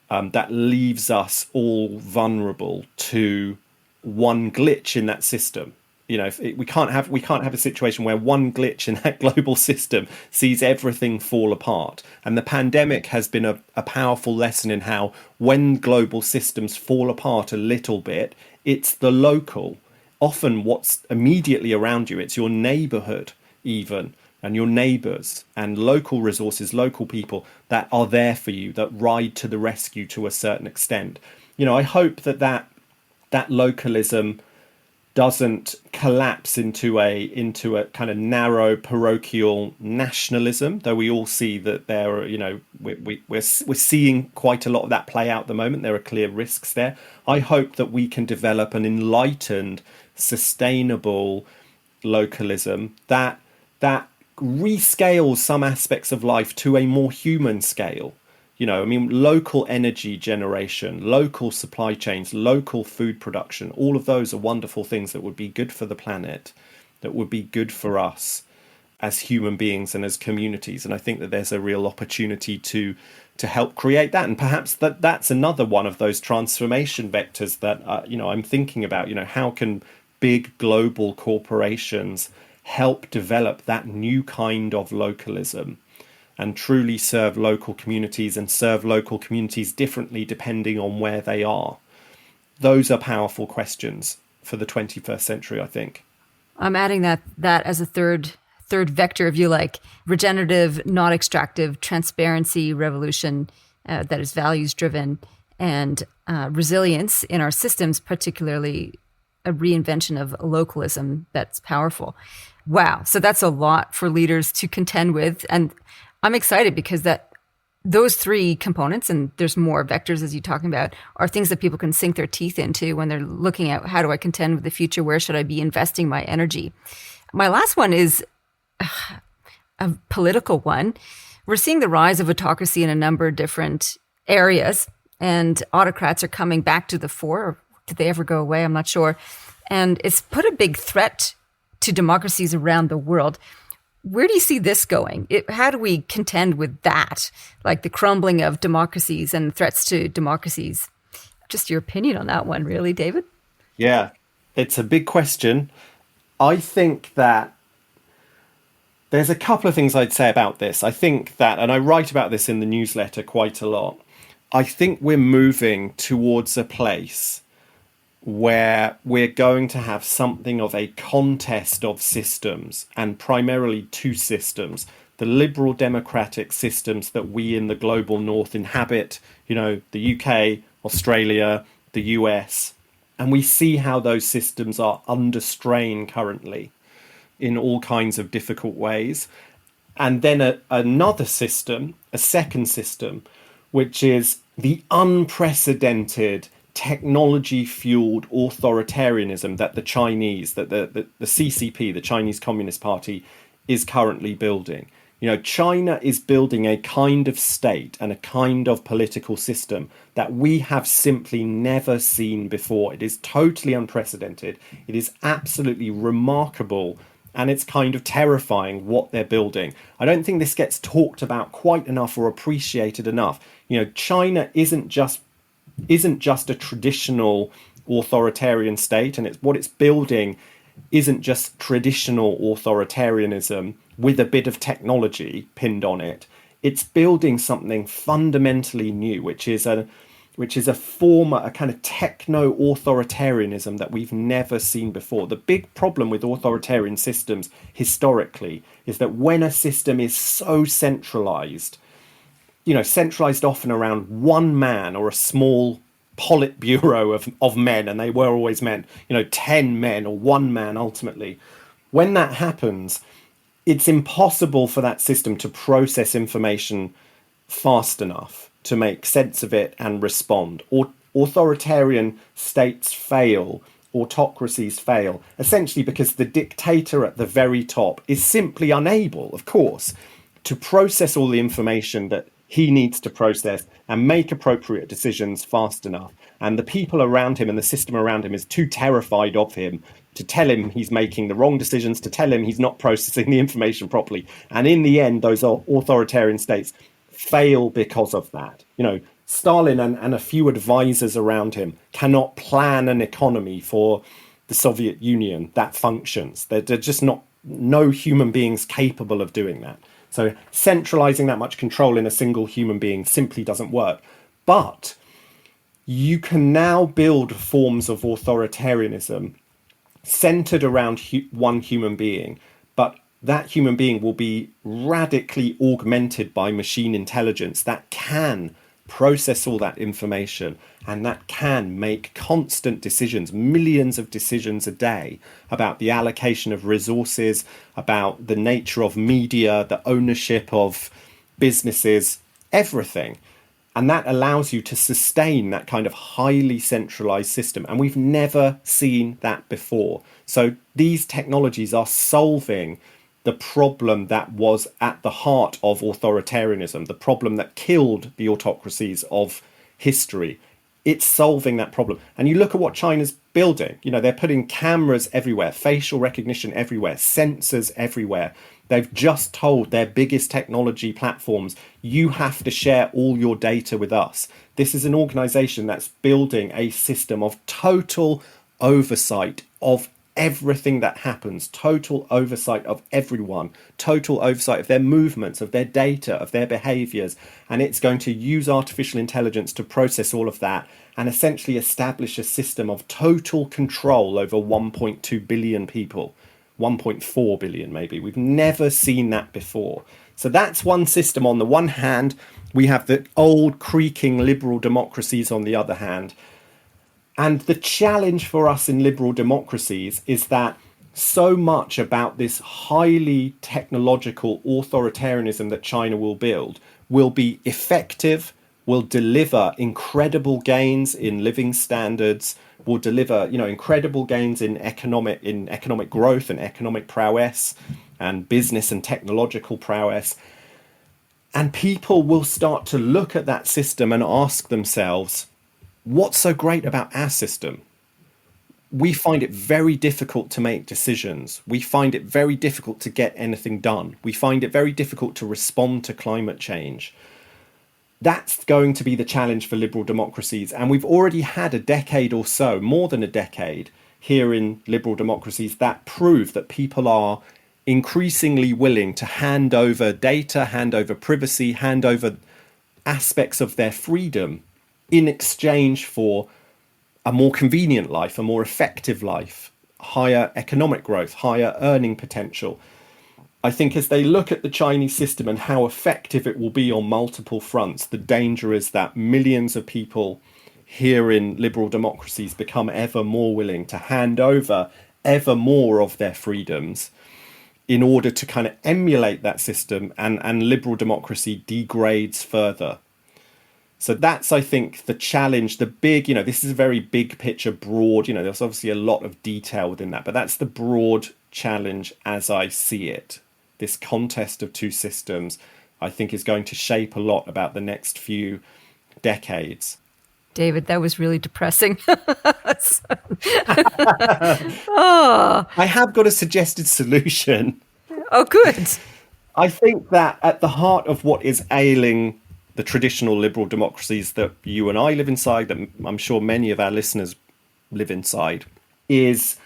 that leaves us all vulnerable to one glitch in that system. We can't have a situation where one glitch in that global system sees everything fall apart. And the pandemic has been a powerful lesson in how, when global systems fall apart a little bit, it's the local, often what's immediately around you, it's your neighborhood even, and your neighbors and local resources, local people that are there for you, that ride to the rescue to a certain extent. I hope that localism doesn't collapse into a kind of narrow parochial nationalism, though we all see that there are, we're seeing quite a lot of that play out at the moment. There are clear risks there. I hope that we can develop an enlightened, sustainable localism that rescales some aspects of life to a more human scale. Local energy generation, local supply chains, local food production, all of those are wonderful things that would be good for the planet, that would be good for us as human beings and as communities. And I think that there's a real opportunity to help create that. And perhaps that's another one of those transformation vectors that, I'm thinking about. How can big global corporations help develop that new kind of localism? and truly serve local communities and serve local communities differently depending on where they are? Those are powerful questions for the 21st century, I think. I'm adding that as a third vector, if you like, regenerative, not extractive, transparency revolution that is values driven, and resilience in our systems, particularly a reinvention of localism that's powerful. Wow. So that's a lot for leaders to contend with. And I'm excited because those three components, and there's more vectors as you're talking about, are things that people can sink their teeth into when they're looking at how do I contend with the future? Where should I be investing my energy? My last one is a political one. We're seeing the rise of autocracy in a number of different areas, and autocrats are coming back to the fore. Or did they ever go away? I'm not sure. And it's put a big threat to democracies around the world. Where do you see this going? How do we contend with that? Like the crumbling of democracies and threats to democracies. Just your opinion on that one, really, David? Yeah, it's a big question. I think that there's a couple of things I'd say about this. I think that, and I write about this in the newsletter quite a lot, I think we're moving towards a place where we're going to have something of a contest of systems, and primarily two systems: the liberal democratic systems that we in the global north inhabit, the UK, Australia, the US, and we see how those systems are under strain currently in all kinds of difficult ways. And then another system, a second system, which is the unprecedented technology-fueled authoritarianism that the Chinese, that the CCP, the Chinese Communist Party, is currently building. China is building a kind of state and a kind of political system that we have simply never seen before. It is totally unprecedented. It is absolutely remarkable, and it's kind of terrifying what they're building. I don't think this gets talked about quite enough or appreciated enough. China isn't just a traditional authoritarian state, and what it's building isn't just traditional authoritarianism with a bit of technology pinned on it. It's building something fundamentally new, which is a kind of techno-authoritarianism that we've never seen before. The big problem with authoritarian systems historically is that when a system is so centralized often around one man or a small politburo of men, and they were always men, 10 men or one man ultimately. When that happens, it's impossible for that system to process information fast enough to make sense of it and respond. Authoritarian states fail, autocracies fail, essentially because the dictator at the very top is simply unable, of course, to process all the information that he needs to process and make appropriate decisions fast enough. And the people around him and the system around him is too terrified of him to tell him he's making the wrong decisions, to tell him he's not processing the information properly. And in the end, those authoritarian states fail because of that. Stalin and a few advisors around him cannot plan an economy for the Soviet Union that functions. They're just no human beings capable of doing that. So centralizing that much control in a single human being simply doesn't work. But you can now build forms of authoritarianism centered around one human being, but that human being will be radically augmented by machine intelligence that can process all that information and that can make constant decisions, millions of decisions a day about the allocation of resources, about the nature of media, the ownership of businesses, everything. And that allows you to sustain that kind of highly centralized system. And we've never seen that before. So these technologies are solving the problem that was at the heart of authoritarianism, the problem that killed the autocracies of history. It's solving that problem. And you look at what China's building. They're putting cameras everywhere, facial recognition everywhere, sensors everywhere. They've just told their biggest technology platforms, you have to share all your data with us. This is an organization that's building a system of total oversight of everything that happens, total oversight of everyone, total oversight of their movements, of their data, of their behaviors. And it's going to use artificial intelligence to process all of that and essentially establish a system of total control over 1.2 billion people, 1.4 billion maybe. We've never seen that before. So that's one system on the one hand. We have the old creaking liberal democracies on the other hand. And the challenge for us in liberal democracies is that so much about this highly technological authoritarianism that China will build will be effective, will deliver incredible gains in living standards, will deliver, incredible gains in economic growth and economic prowess and business and technological prowess. And people will start to look at that system and ask themselves, what's so great about our system? We find it very difficult to make decisions. We find it very difficult to get anything done. We find it very difficult to respond to climate change. That's going to be the challenge for liberal democracies. And we've already had a decade or so, more than a decade, here in liberal democracies that prove that people are increasingly willing to hand over data, hand over privacy, hand over aspects of their freedom in exchange for a more convenient life, a more effective life, higher economic growth, higher earning potential. I think as they look at the Chinese system and how effective it will be on multiple fronts, the danger is that millions of people here in liberal democracies become ever more willing to hand over ever more of their freedoms in order to kind of emulate that system, and liberal democracy degrades further. So that's, I think, the challenge, the big, this is a very big picture, broad, there's obviously a lot of detail within that, but that's the broad challenge as I see it. This contest of two systems, I think, is going to shape a lot about the next few decades. David, that was really depressing. I have got a suggested solution. Oh, good. I think that at the heart of what is ailing the traditional liberal democracies that you and I live inside, that I'm sure many of our listeners live inside, is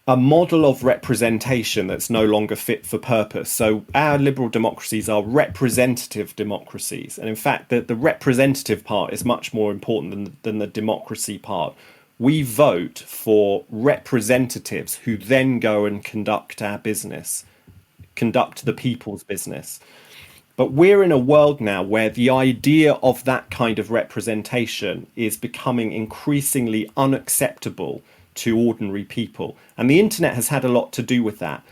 a model of representation that's no longer fit for purpose. So our liberal democracies are representative democracies. And in fact, the representative part is much more important than the democracy part. We vote for representatives who then go and conduct our business, conduct the people's business. But we're in a world now where the idea of that kind of representation is becoming increasingly unacceptable to ordinary people. And the internet has had a lot to do with that.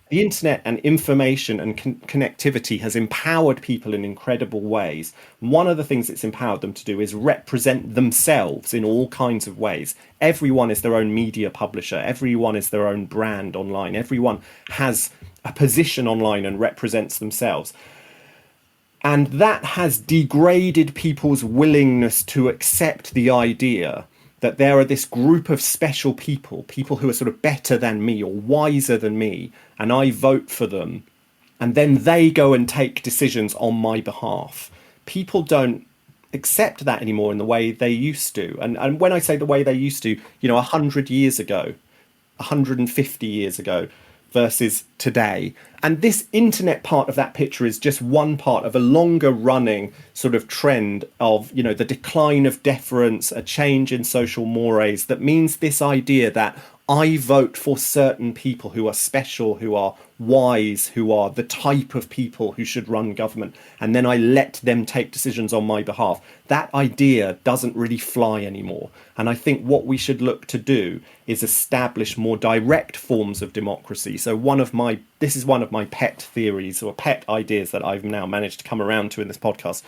The internet and information and connectivity has empowered people in incredible ways. One of the things it's empowered them to do is represent themselves in all kinds of ways. Everyone is their own media publisher. Everyone is their own brand online. Everyone has a position online and represents themselves. And that has degraded people's willingness to accept the idea that there are this group of special people who are sort of better than me or wiser than me, and I vote for them, and then they go and take decisions on my behalf. People don't accept that anymore in the way they used to. And when I say the way they used to, 100 years ago, 150 years ago, versus today. And this internet part of that picture is just one part of a longer running sort of trend of, the decline of deference, a change in social mores that means this idea that I vote for certain people who are special, who are wise, who are the type of people who should run government, and then I let them take decisions on my behalf. That idea doesn't really fly anymore. And I think what we should look to do is establish more direct forms of democracy. So this is one of my pet theories or pet ideas that I've now managed to come around to in this podcast.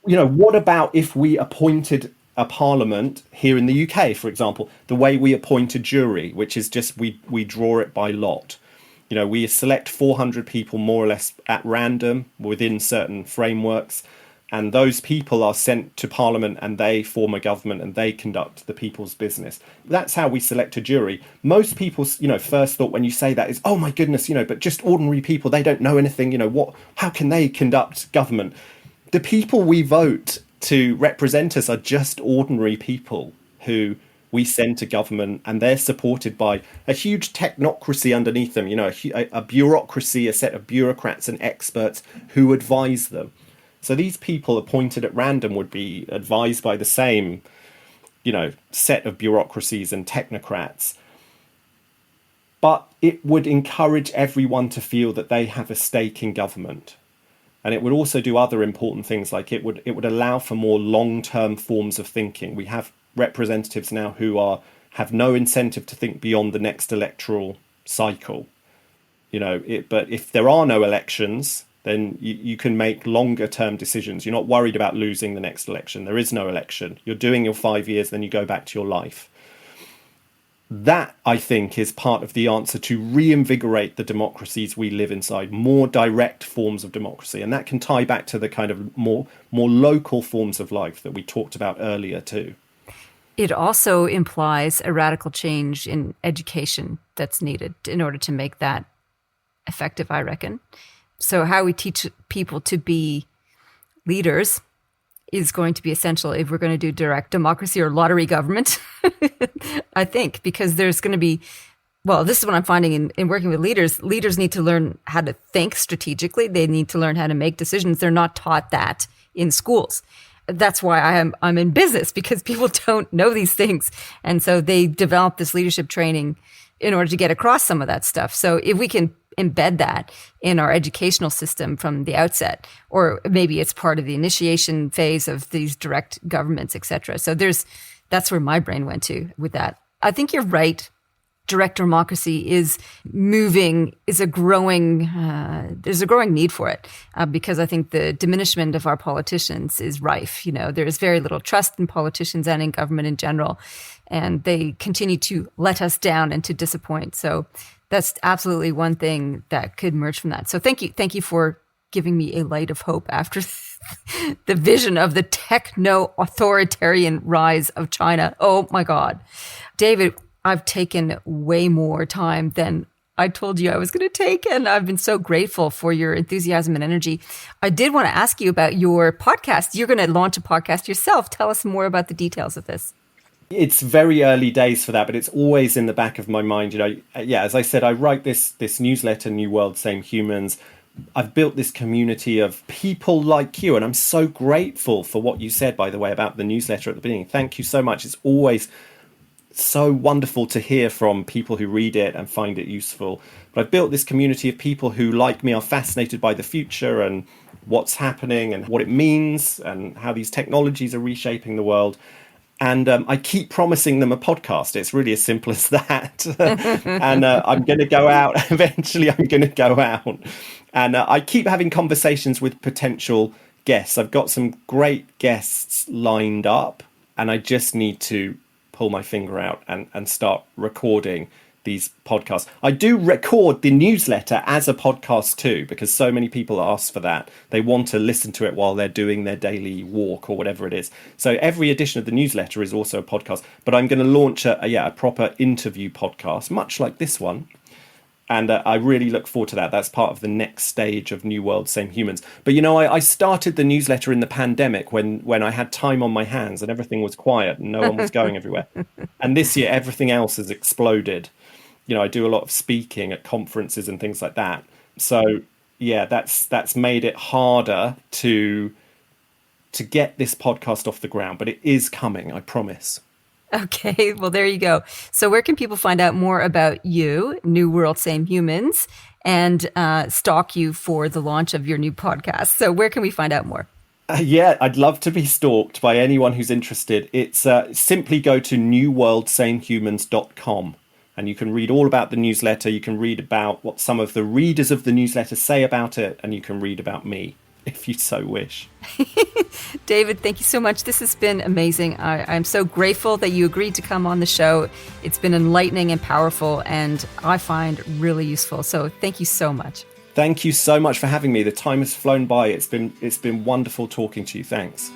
What about if we appointed a parliament here in the UK, for example, the way we appoint a jury, which is just we draw it by lot. We select 400 people more or less at random within certain frameworks, and those people are sent to parliament and they form a government and they conduct the people's business. That's how we select a jury. Most people's first thought when you say that is, oh my goodness, but just ordinary people, they don't know anything, how can they conduct government? The people we vote to represent us are just ordinary people who we send to government, and they're supported by a huge technocracy underneath them, a bureaucracy, a set of bureaucrats and experts who advise them. So these people appointed at random would be advised by the same, set of bureaucracies and technocrats. But it would encourage everyone to feel that they have a stake in government. And it would also do other important things, like it would allow for more long-term forms of thinking. We have representatives now who have no incentive to think beyond the next electoral cycle. But if there are no elections, then you can make longer term decisions. You're not worried about losing the next election. There is no election. You're doing your 5 years, then you go back to your life. That, I think, is part of the answer to reinvigorate the democracies we live inside, more direct forms of democracy. And that can tie back to the kind of more local forms of life that we talked about earlier too. It also implies a radical change in education that's needed in order to make that effective, I reckon. So how we teach people to be leaders is going to be essential if we're going to do direct democracy or lottery government, I think, because there's going to be, this is what I'm finding in working with leaders. Leaders need to learn how to think strategically. They need to learn how to make decisions. They're not taught that in schools. That's why I'm in business, because people don't know these things. And so they develop this leadership training in order to get across some of that stuff. So if we can embed that in our educational system from the outset, or maybe it's part of the initiation phase of these direct governments, et cetera. So that's where my brain went to with that. I think you're right. Direct democracy is a growing, there's a growing need for it because I think the diminishment of our politicians is rife. There's very little trust in politicians and in government in general, and they continue to let us down and to disappoint. So that's absolutely one thing that could emerge from that. So thank you for giving me a light of hope after the vision of the techno-authoritarian rise of China. Oh my God. David, I've taken way more time than I told you I was going to take, and I've been so grateful for your enthusiasm and energy. I did want to ask you about your podcast. You're going to launch a podcast yourself. Tell us more about the details of this. It's very early days for that, but it's always in the back of my mind. As I said, I write this newsletter, New World, Same Humans. I've built this community of people like you, and I'm so grateful for what you said, by the way, about the newsletter at the beginning. Thank you so much. It's always so wonderful to hear from people who read it and find it useful. But I've built this community of people who, like me, are fascinated by the future and what's happening and what it means and how these technologies are reshaping the world. And I keep promising them a podcast. It's really as simple as that. And I'm going to go out. Eventually, I'm going to go out. And I keep having conversations with potential guests. I've got some great guests lined up. And I just need to pull my finger out and start recording these podcasts. I do record the newsletter as a podcast too, because so many people ask for that. They want to listen to it while they're doing their daily walk or whatever it is. So every edition of the newsletter is also a podcast. But I'm going to launch a proper interview podcast, much like this one. And I really look forward to that. That's part of the next stage of New World, Same Humans. But, I started the newsletter in the pandemic when I had time on my hands and everything was quiet and no one was going everywhere. And this year, everything else has exploded. I do a lot of speaking at conferences and things like that. So, that's made it harder to get this podcast off the ground. But it is coming, I promise. Okay, well, there you go. So where can people find out more about you, New World, Same Humans, and stalk you for the launch of your new podcast? So where can we find out more? I'd love to be stalked by anyone who's interested. It's simply go to newworldsamehumans.com and you can read all about the newsletter. You can read about what some of the readers of the newsletter say about it, and you can read about me, if you so wish. David, thank you so much. This has been amazing. I'm so grateful that you agreed to come on the show. It's been enlightening and powerful, and I find really useful. So thank you so much. Thank you so much for having me. The time has flown by. It's been wonderful talking to you. Thanks.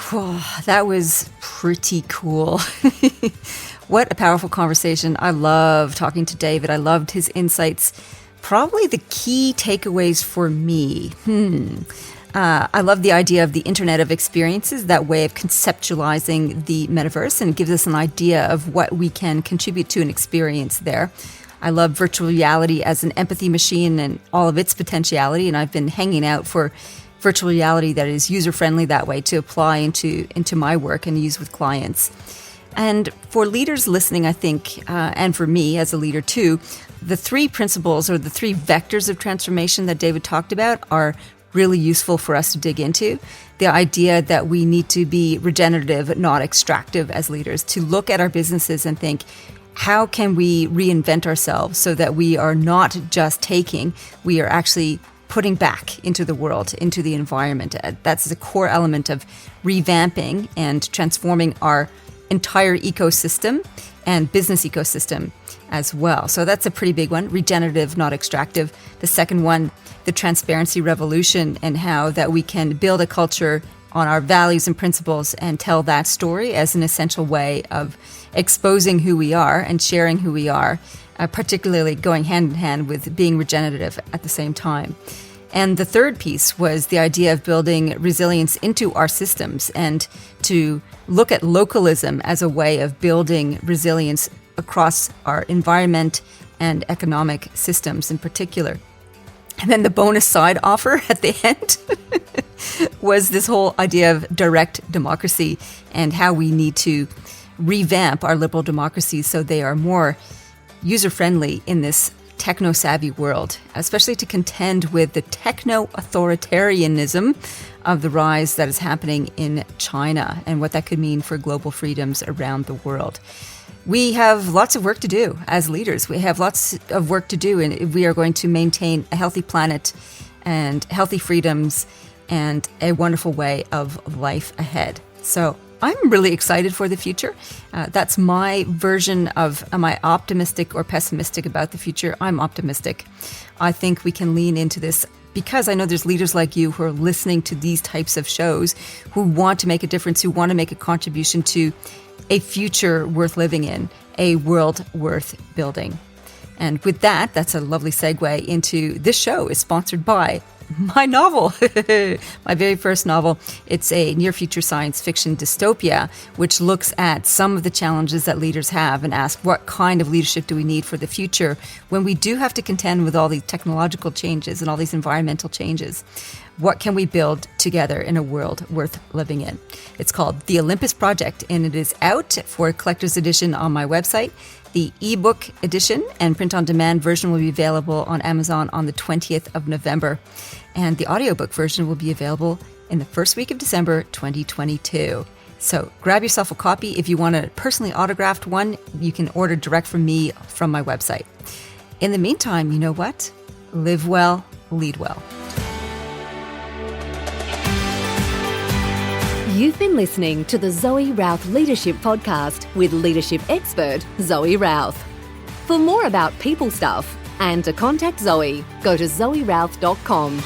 Oh, that was pretty cool. What a powerful conversation. I love talking to David. I loved his insights. Probably the key takeaways for me. I love the idea of the Internet of Experiences, that way of conceptualizing the metaverse, and it gives us an idea of what we can contribute to an experience there. I love virtual reality as an empathy machine and all of its potentiality, and I've been hanging out for virtual reality that is user-friendly that way to apply into my work and use with clients. And for leaders listening, I think, and for me as a leader too, the three principles or the three vectors of transformation that David talked about are really useful for us to dig into. The idea that we need to be regenerative, not extractive as leaders, to look at our businesses and think, how can we reinvent ourselves so that we are not just taking, we are actually putting back into the world, into the environment. That's the core element of revamping and transforming our entire ecosystem and business ecosystem as well. So that's a pretty big one, regenerative, not extractive. The second one, the transparency revolution, and how that we can build a culture on our values and principles and tell that story as an essential way of exposing who we are and sharing who we are, particularly going hand in hand with being regenerative at the same time. And the third piece was the idea of building resilience into our systems and to look at localism as a way of building resilience across our environment and economic systems in particular. And then the bonus side offer at the end was this whole idea of direct democracy and how we need to revamp our liberal democracies so they are more user-friendly in this techno-savvy world, especially to contend with the techno-authoritarianism of the rise that is happening in China and what that could mean for global freedoms around the world. We have lots of work to do as leaders. We have lots of work to do, and if we are going to maintain a healthy planet and healthy freedoms and a wonderful way of life ahead. So I'm really excited for the future. That's my version of, am I optimistic or pessimistic about the future? I'm optimistic. I think we can lean into this because I know there's leaders like you who are listening to these types of shows who want to make a difference, who want to make a contribution to a future worth living in, a world worth building. And with that, that's a lovely segue into this show is sponsored by my novel, my very first novel. It's a near future science fiction dystopia, which looks at some of the challenges that leaders have and asks what kind of leadership do we need for the future when we do have to contend with all these technological changes and all these environmental changes. What can we build together in a world worth living in? It's called The Olympus Project, and it is out for collector's edition on my website. The ebook edition and print-on-demand version will be available on Amazon on the 20th of November. And the audiobook version will be available in the first week of December 2022. So grab yourself a copy. If you want a personally autographed one, you can order direct from me from my website. In the meantime, you know what? Live well, lead well. You've been listening to the Zoe Routh Leadership Podcast with leadership expert Zoe Routh. For more about people stuff and to contact Zoe, go to zoerouth.com.